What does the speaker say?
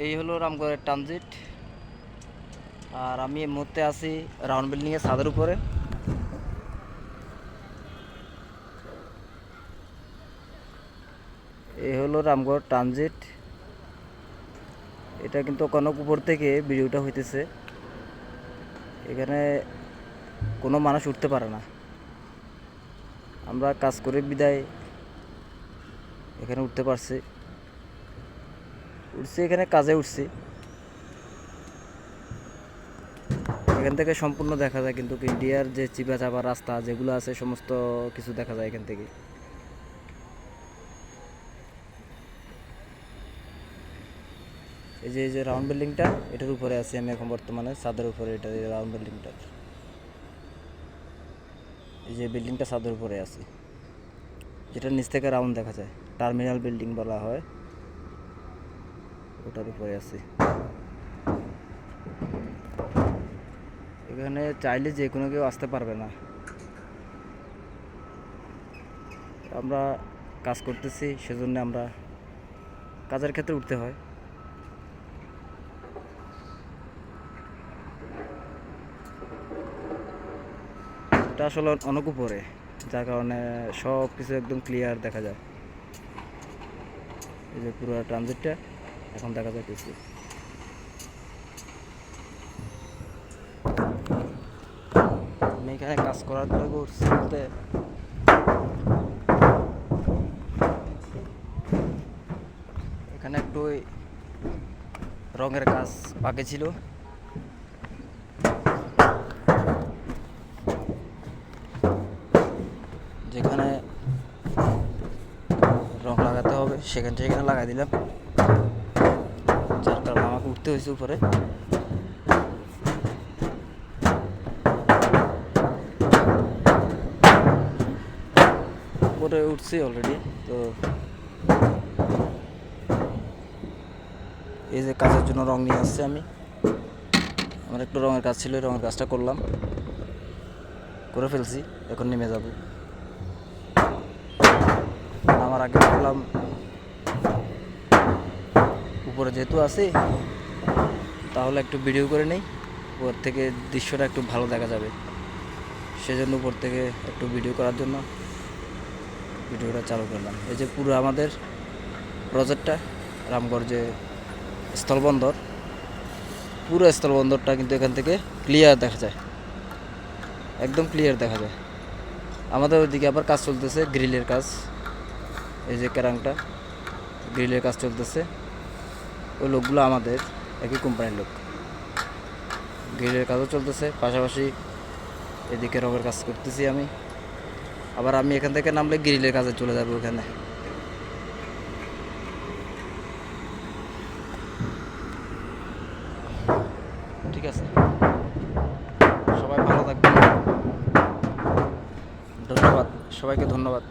এই হলো রামগড়ের ট্রানজিট। আর আমি এই মুহূর্তে আছি রাউন্ড বিল্ডিংয়ের ছাদের উপরে। এই হলো রামগড় ট্রানজিট। এটা কিন্তু অনেক উপর থেকে ভিডিওটা হইতেছে। এখানে কোনো মানুষ উঠতে পারে না। আমরা কাজ করে বিদায় এখানে উঠতে পারছি। এখানে কাজে উঠছি। এখান থেকে সম্পূর্ণ দেখা যায় কিন্তু ইন্ডিয়ার যে চিপা চাপা রাস্তা যেগুলো আছে সমস্ত কিছু দেখা যায় এখান থেকে। এই যে রাউন্ড বিল্ডিংটা, এটার উপরে আছি আমি এখন বর্তমানে, ছাদের উপরে। এটা রাউন্ড বিল্ডিংটা, এই যে বিল্ডিংটা ছাদের উপরে আছে, যেটা নিচ থেকে রাউন্ড দেখা যায়, টার্মিনাল বিল্ডিং বলা হয়, ওটার উপরে আছি। এখানে চাইলে যে কোনো কেউ আসতে পারবে না। আমরা কাজ করতেছি, সেজন্য আমরা কাজের ক্ষেত্রে উঠতে হয়। এটা আসলে অনেক উপরে, যার কারণে সব কিছু একদম ক্লিয়ার দেখা যায়। এই যে পুরো ট্রানজিটটা এখন দেখা যাইতেছে। আমি এখানে কাজ করার জন্য করছি বলতে এখানে একটু রঙের কাজ বাকি ছিল। যেখানে রং লাগাতে হবে সেখানে লাগাই দিলাম, যার কারণে আমাকে উঠতে হয়েছে উপরে। উপরে উঠছি অলরেডি। তো এই যে কাজের জন্য রং নিয়ে আসছি আমি। আমার একটু রঙের কাজ ছিল, রঙের কাজটা করে ফেলছি। এখন নেমে যাব। আমার আগে ভাবলাম উপরে যেহেতু আছি তাহলে একটু ভিডিও করে নেই, উপর থেকে দৃশ্যটা একটু ভালো দেখা যাবে। সেজন্য উপর থেকে একটু ভিডিও করার জন্য ভিডিওটা চালু করলাম। এই যে পুরো আমাদের প্রজেক্টটা, রামগড় যে স্থলবন্দর, পুরো স্থলবন্দরটা কিন্তু এখান থেকে ক্লিয়ার দেখা যায়, একদম ক্লিয়ার দেখা যায়। আমাদের ওইদিকে আবার কাজ চলতেছে, গ্রিলের কাজ। এই যে ক্যারাংটা, গ্রিলের কাজ চলতেছে। ওই লোকগুলো আমাদের একই কোম্পানির লোক। গ্রিলের কাজও চলতেছে, পাশাপাশি এদিকে রঙের কাজ করতেছি আমি। আবার আমি এখান থেকে নামলে গ্রিলের কাজে চলে যাবো ওখানে। ঠিক আছে, সবাই ভালো থাকবেন। ধন্যবাদ, সবাইকে ধন্যবাদ।